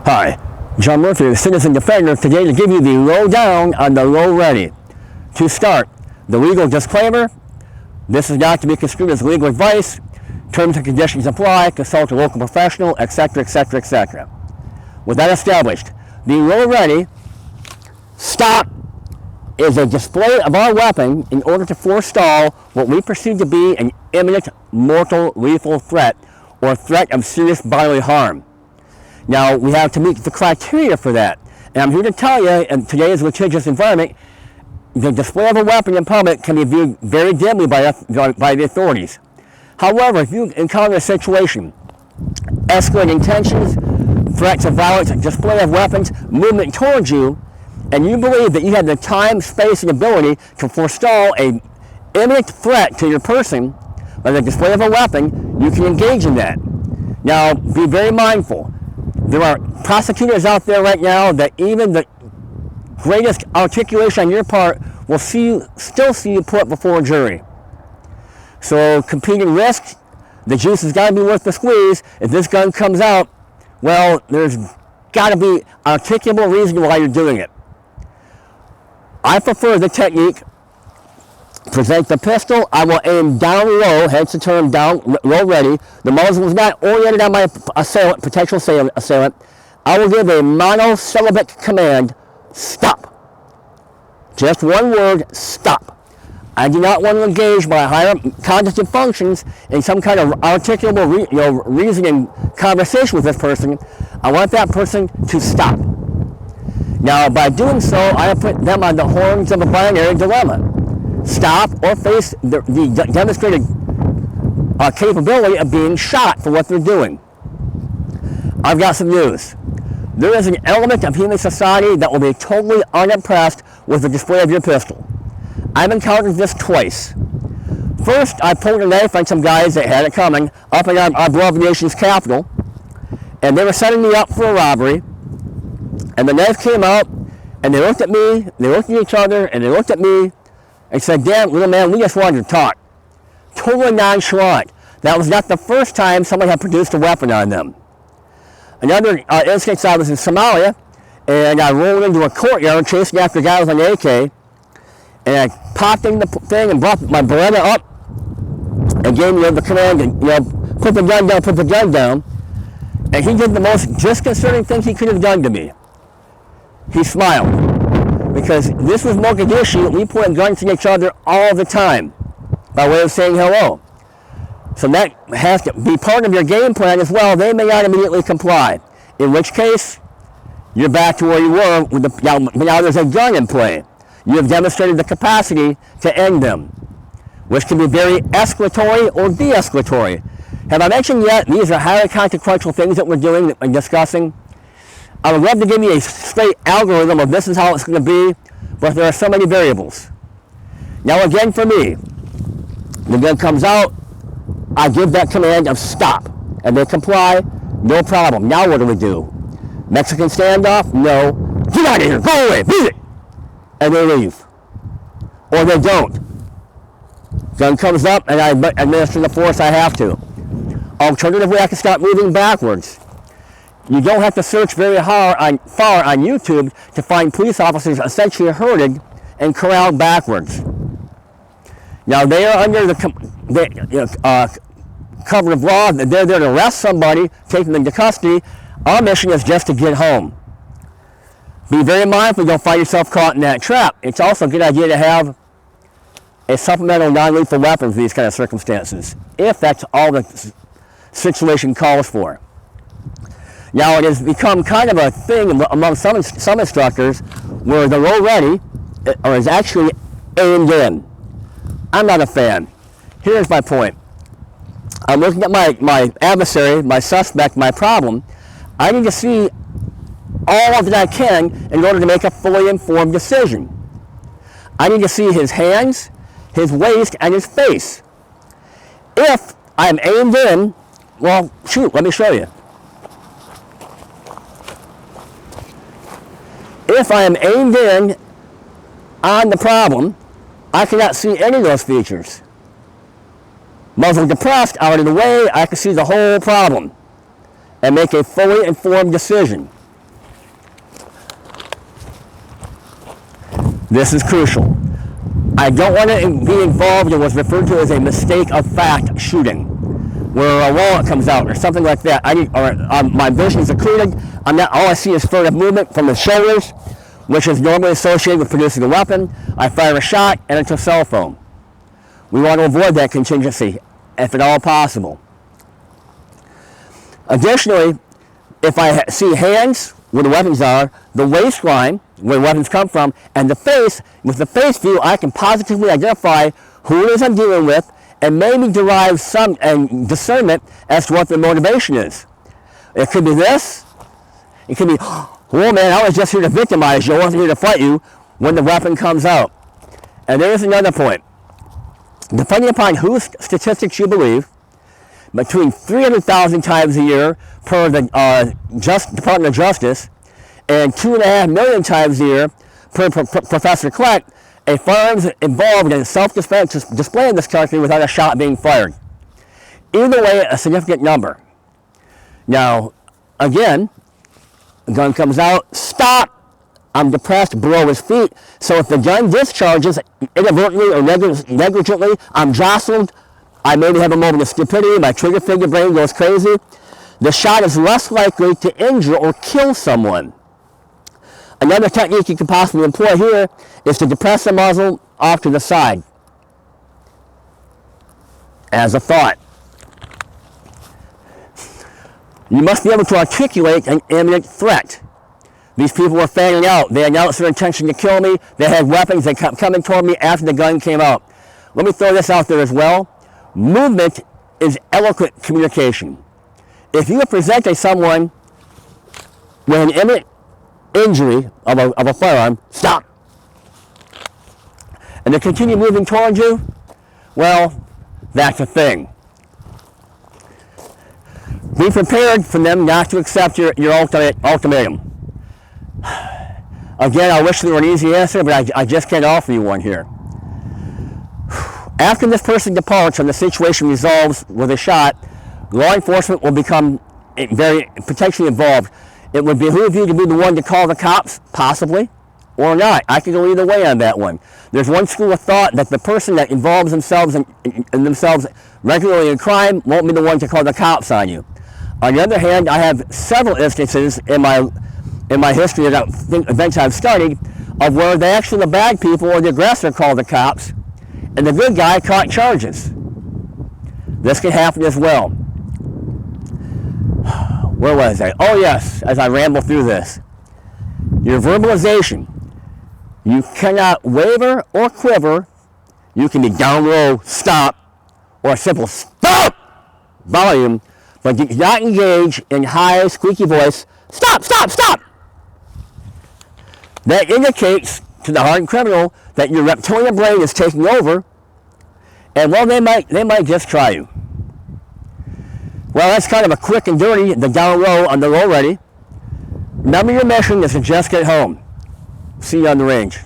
Hi, John Murphy, the Citizen Defender, today to give you the lowdown on the low ready. To start, the legal disclaimer: this is not to be construed as legal advice. Terms and conditions apply. Consult a local professional, etc., etc., etc. With that established, the low ready stop is a display of our weapon in order to forestall what we perceive to be an imminent mortal lethal threat or threat of serious bodily harm. Now, we have to meet the criteria for that. And I'm here to tell you, in today's litigious environment, the display of a weapon in public can be viewed very dimly by the authorities. However, if you encounter a situation, escalating tensions, threats of violence, display of weapons, movement towards you, and you believe that you have the time, space, and ability to forestall an imminent threat to your person by the display of a weapon, you can engage in that. Now, be very mindful. There are prosecutors out there right now that even the greatest articulation on your part will still see you put before a jury. So competing risks, the juice has got to be worth the squeeze. If this gun comes out, well, there's got to be articulable reason why you're doing it. I prefer the technique: present the pistol, I will aim down low, hence the term down low ready. The muzzle is not oriented on my assailant, potential assailant. I will give a monosyllabic command: stop. Just one word: stop. I do not want to engage my higher cognitive functions in some kind of articulable reasoning conversation with this person. I want that person to stop. Now, by doing so, I have put them on the horns of a binary dilemma: stop or face the demonstrated capability of being shot for what they're doing. I've got some news. There is an element of human society that will be totally unimpressed with the display of your pistol. I've encountered this twice. First, I pulled a knife on some guys that had it coming up in our beloved nation's capital, and they were setting me up for a robbery. And the knife came out, and they looked at me, they looked at each other, and they looked at me, and said, "Damn, little man, we just wanted to talk." Totally nonchalant. That was not the first time someone had produced a weapon on them. Another instance, I was in Somalia, and I rolled into a courtyard chasing after a guy with an AK, and I popped in the thing and brought my Beretta up and gave me the command to, put the gun down. And he did the most disconcerting thing he could have done to me. He smiled. Because this was Mogadishu, we point guns at each other all the time by way of saying hello. So that has to be part of your game plan as well. They may not immediately comply, in which case you're back to where you were. Now there's a gun in play. You have demonstrated the capacity to end them, which can be very escalatory or de-escalatory. Have I mentioned yet, these are highly consequential things that we're doing and discussing? I would love to give you a straight algorithm of this is how it's going to be, but there are so many variables. Now again, for me, the gun comes out, I give that command of stop, and they comply, no problem. Now what do? Mexican standoff? No. Get out of here, go away, beat it! And they leave. Or they don't. Gun comes up, and I administer the force I have to. Alternatively, I can start moving backwards. You don't have to search very far on YouTube to find police officers essentially herded and corralled backwards. Now, they are under the cover of law. They're there to arrest somebody, take them into custody. Our mission is just to get home. Be very mindful you don't find yourself caught in that trap. It's also a good idea to have a supplemental non-lethal weapon for these kind of circumstances, if that's all the situation calls for. Now, it has become kind of a thing among some instructors where the low ready is actually aimed in. I'm not a fan. Here's my point. I'm looking at my adversary, my suspect, my problem. I need to see all that I can in order to make a fully informed decision. I need to see his hands, his waist, and his face. If I'm aimed in, well, shoot, let me show you. If I am aimed in on the problem, I cannot see any of those features. Muzzle depressed, out of the way, I can see the whole problem and make a fully informed decision. This is crucial. I don't want to be involved in what's referred to as a mistake of fact shooting, where a wallet comes out or something like that. My vision is occluded. All I see is furtive movement from the shoulders, which is normally associated with producing a weapon. I fire a shot and it's a cell phone. We want to avoid that contingency, if at all possible. Additionally, if I see hands where the weapons are, the waistline where the weapons come from, and the face, with the face view, I can positively identify who it is I'm dealing with and maybe derive some discernment as to what their motivation is. It could be this. It could be, oh man, I was just here to victimize you. I wasn't here to fight you, when the weapon comes out. And there's another point. Depending upon whose statistics you believe, between 300,000 times a year per the Department of Justice and 2.5 million times a year per Professor Kleck, a firearm is involved in self-defense display in this country without a shot being fired. Either way, a significant number. Now, again, the gun comes out, stop! I'm depressed below his feet, so if the gun discharges inadvertently or negligently, I'm jostled, I maybe have a moment of stupidity, my trigger finger brain goes crazy, the shot is less likely to injure or kill someone. Another technique you can possibly employ here is to depress the muzzle off to the side. As a thought. You must be able to articulate an imminent threat. These people were fanning out. They announced their intention to kill me. They had weapons. They kept coming toward me after the gun came out. Let me throw this out there as well. Movement is eloquent communication. If you are presenting someone with an imminent injury of a firearm, stop. And they continue moving towards you, well, that's a thing. Be prepared for them not to accept your ultimatum. Again, I wish there were an easy answer, but I just can't offer you one here. After this person departs and the situation resolves with a shot, law enforcement will become very potentially involved. It would behoove you to be the one to call the cops, possibly, or not. I could go either way on that one. There's one school of thought that the person that involves themselves in themselves regularly in crime won't be the one to call the cops on you. On the other hand, I have several instances in my history of events I've studied of where they actually, the bad people or the aggressor, called the cops, and the good guy caught charges. This can happen as well. Where was I? Oh yes, as I ramble through this. Your verbalization. You cannot waver or quiver. You can be down low, stop, or a simple stop volume, but you cannot engage in high, squeaky voice, stop, stop, stop. That indicates to the hardened criminal that your reptilian brain is taking over, and well, they might just try you. Well, that's kind of a quick and dirty, the down low on the low ready. Remember your mission is to just get home. See you on the range.